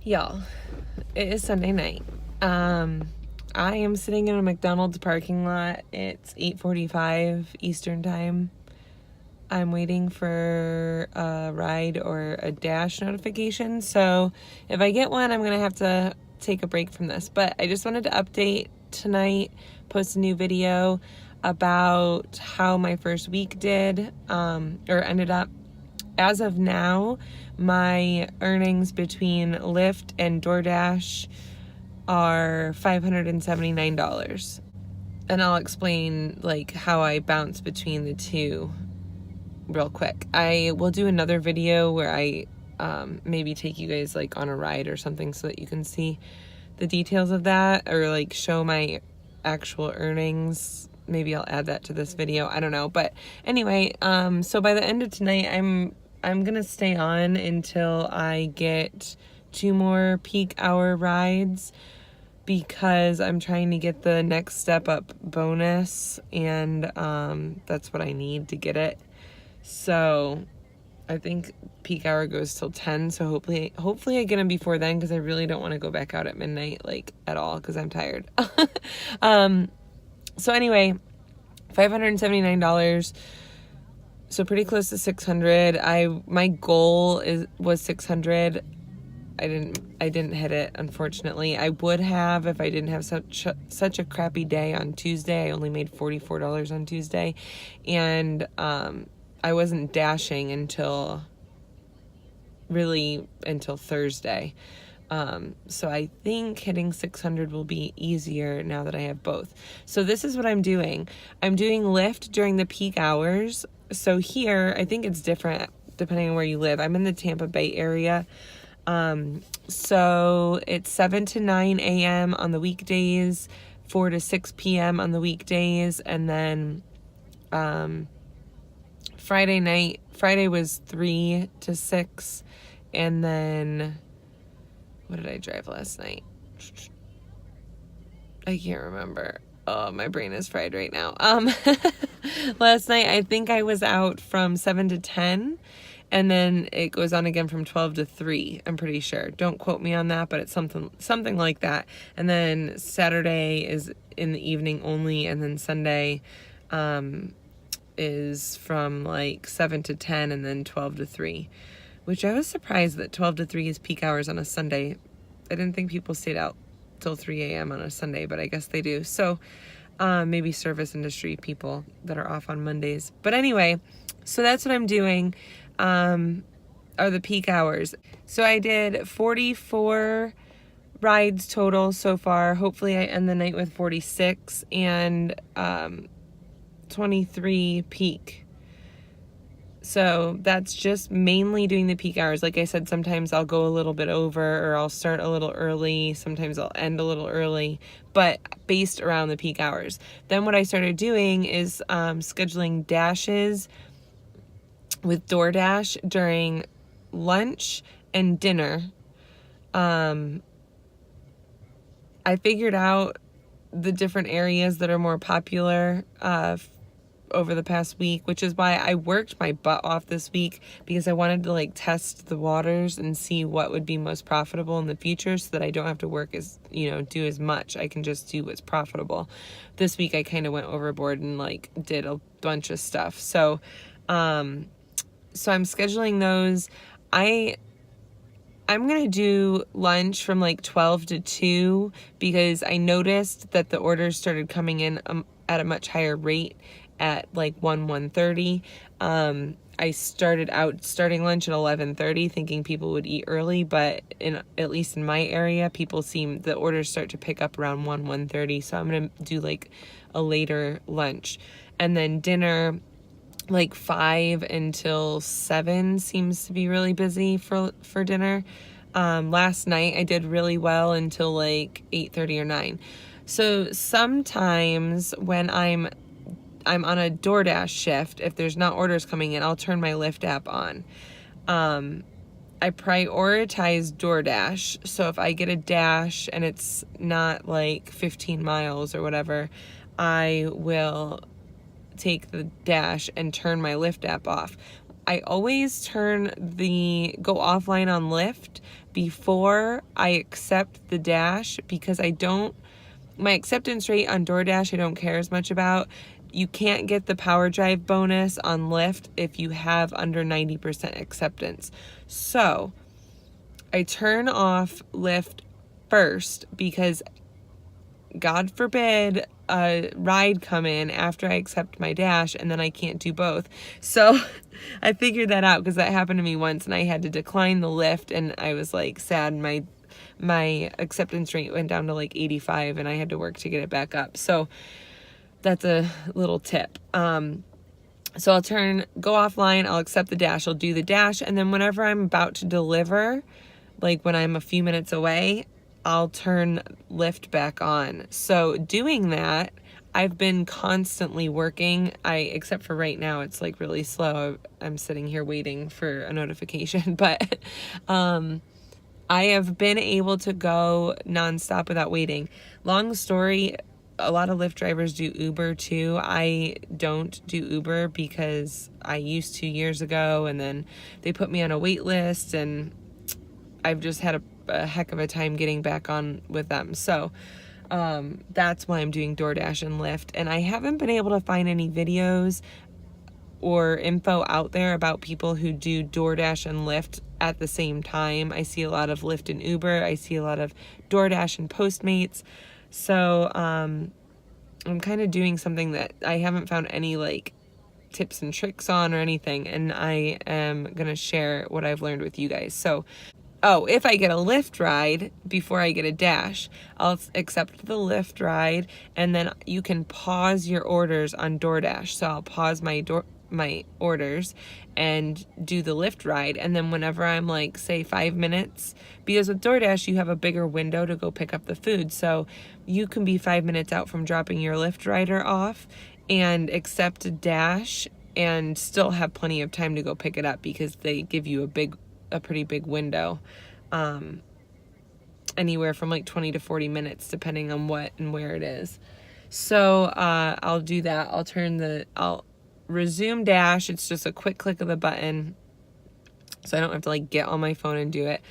Y'all, it is Sunday night. I am sitting in a McDonald's parking lot. It's 8:45 Eastern time. I'm waiting for a ride or a dash notification. So if I get one, I'm going to have to take a break from this. But I just wanted to update tonight, post a new video about how my first week did, or ended up. As of now, my earnings between Lyft and DoorDash are $579. And I'll explain like how I bounce between the two real quick. I will do another video where I maybe take you guys like on a ride or something so that you can see the details of that, or like show my actual earnings. Maybe I'll add that to this video. I don't know. But anyway, so by the end of tonight, I'm gonna stay on until I get 2 more peak hour rides, because I'm trying to get the next step up bonus, and that's what I need to get it. So I think peak hour goes till 10, so hopefully I get them before then, because I really don't want to go back out at midnight like at all, because I'm tired. So anyway, $579. So pretty close to 600. My goal was 600. I didn't hit it, unfortunately. I would have if I didn't have such a crappy day on Tuesday. I only made $44 on Tuesday, and I wasn't dashing until Thursday. So I think hitting 600 will be easier now that I have both. So this is what I'm doing. I'm doing Lyft during the peak hours. So here, I think it's different depending on where you live. I'm in the Tampa Bay area. So it's 7 to 9 a.m. on the weekdays, 4 to 6 p.m. on the weekdays, and then Friday was 3 to 6, and then what did I drive last night? I can't remember. Oh, my brain is fried right now. Last night, I think I was out from 7 to 10, and then it goes on again from 12 to 3, I'm pretty sure. Don't quote me on that, but it's something like that. And then Saturday is in the evening only, and then Sunday is from like 7 to 10 and then 12 to 3, which I was surprised that 12 to 3 is peak hours on a Sunday. I didn't think people stayed out till 3 a.m. on a Sunday, but I guess they do. So maybe service industry people that are off on Mondays. But anyway, so that's what I'm doing, are the peak hours. So I did 44 rides total so far. Hopefully I end the night with 46 and 23 peak. So that's just mainly doing the peak hours. Like I said, sometimes I'll go a little bit over, or I'll start a little early. Sometimes I'll end a little early, but based around the peak hours. Then what I started doing is scheduling dashes with DoorDash during lunch and dinner. I figured out the different areas that are more popular over the past week, which is why I worked my butt off this week, because I wanted to like test the waters and see what would be most profitable in the future, so that I don't have to work do as much. I can just do what's profitable. This week I kind of went overboard and like did a bunch of stuff. So I'm scheduling those. I'm going to do lunch from like 12 to 2, because I noticed that the orders started coming in at a much higher rate at like 1:30. I starting lunch at 11:30, thinking people would eat early, but at least in my area, the orders start to pick up around 1:30. So I'm going to do like a later lunch, and then dinner like 5 until 7 seems to be really busy for dinner. Last night I did really well until like 8:30 or 9. So sometimes when I'm on a DoorDash shift, if there's not orders coming in, I'll turn my Lyft app on. I prioritize DoorDash. So if I get a dash and it's not like 15 miles or whatever, I will take the dash and turn my Lyft app off. I always go offline on Lyft, before I accept the Dash, because my acceptance rate on DoorDash I don't care as much about. You can't get the power drive bonus on Lyft if you have under 90% acceptance. So I turn off Lyft first, because God forbid a ride come in after I accept my Dash and then I can't do both. So I figured that out, because that happened to me once and I had to decline the Lyft, and I was like sad. My acceptance rate went down to like 85 and I had to work to get it back up. So that's a little tip. So I'll go offline, I'll accept the Dash, I'll do the Dash, and then whenever I'm about to deliver, like when I'm a few minutes away, I'll turn Lyft back on. So doing that, I've been constantly working. Except for right now, it's like really slow. I'm sitting here waiting for a notification, but I have been able to go nonstop without waiting. Long story, a lot of Lyft drivers do Uber too. I don't do Uber because I used to years ago, and then they put me on a wait list, and I've just had a heck of a time getting back on with them. So that's why I'm doing DoorDash and Lyft. And I haven't been able to find any videos or info out there about people who do DoorDash and Lyft at the same time. I see a lot of Lyft and Uber. I see a lot of DoorDash and Postmates. So I'm kind of doing something that I haven't found any like tips and tricks on or anything, and I am going to share what I've learned with you guys. So if I get a Lyft ride before I get a Dash, I'll accept the Lyft ride, and then you can pause your orders on DoorDash. So I'll pause my orders and do the Lyft ride, and then whenever I'm like, say 5 minutes, because with DoorDash you have a bigger window to go pick up the food, so you can be 5 minutes out from dropping your Lyft rider off and accept a Dash and still have plenty of time to go pick it up, because they give you a pretty big window, anywhere from like 20 to 40 minutes depending on what and where it is. So I'll do that. I'll resume Dash. It's just a quick click of the button, so I don't have to like get on my phone and do it.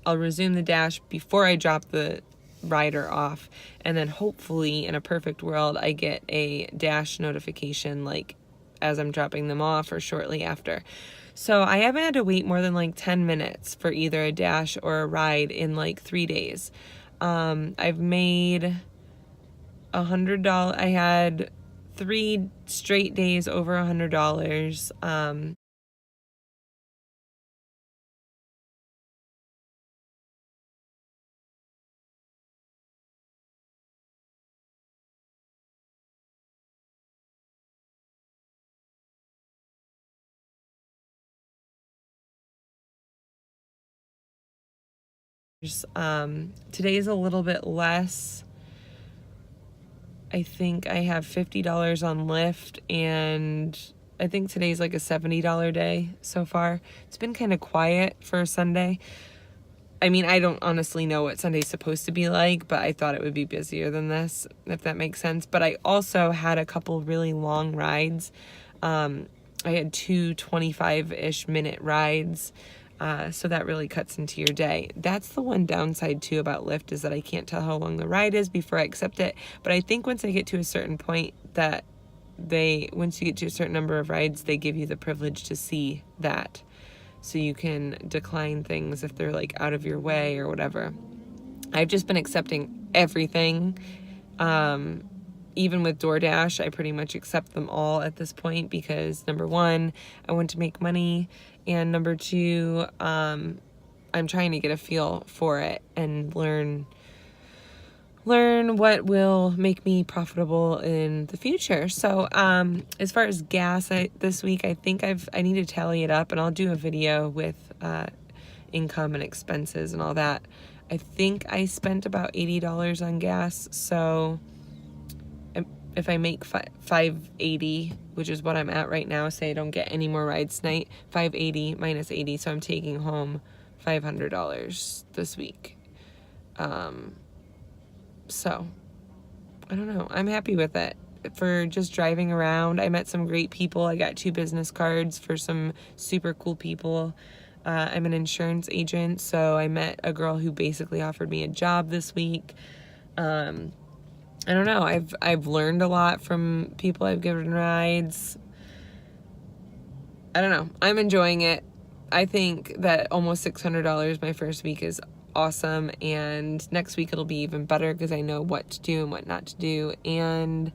I'll resume the Dash before I drop the rider off, and then hopefully in a perfect world I get a Dash notification like as I'm dropping them off or shortly after. So I haven't had to wait more than like 10 minutes for either a Dash or a ride in like 3 days. I've made $100. I had 3 straight days over $100. Today's a little bit less. I think I have $50 on Lyft, and I think today's like a $70 day so far. It's been kind of quiet for a Sunday. I mean, I don't honestly know what Sunday's supposed to be like, but I thought it would be busier than this, if that makes sense. But I also had a couple really long rides. I had 2 25-ish minute rides. So that really cuts into your day. That's the one downside too about Lyft, is that I can't tell how long the ride is before I accept it. But I think once I get to a certain point once you get to a certain number of rides, they give you the privilege to see that. So you can decline things if they're like out of your way or whatever. I've just been accepting everything. Even with DoorDash, I pretty much accept them all at this point, because number one, I want to make money, and number two, I'm trying to get a feel for it and learn what will make me profitable in the future. So as far as gas this week, I think I need to tally it up, and I'll do a video with income and expenses and all that. I think I spent about $80 on gas, so if I make $580, which is what I'm at right now, say I don't get any more rides tonight, $580 minus 80, so I'm taking home $500 this week. So I don't know, I'm happy with it for just driving around. I met some great people. I got 2 business cards for some super cool people. I'm an insurance agent, so I met a girl who basically offered me a job this week. I don't know. I've learned a lot from people I've given rides. I don't know. I'm enjoying it. I think that almost $600 my first week is awesome, and next week it'll be even better because I know what to do and what not to do, and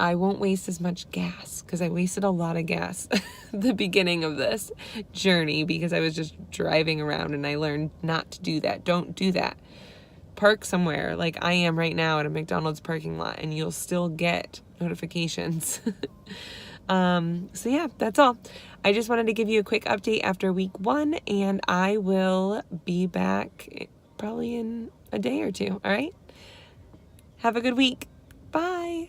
I won't waste as much gas because I wasted a lot of gas at the beginning of this journey because I was just driving around, and I learned not to do that. Don't do that. Park somewhere like I am right now at a McDonald's parking lot, and you'll still get notifications. So yeah, that's all. I just wanted to give you a quick update after week 1, and I will be back probably in a day or two. All right. Have a good week. Bye.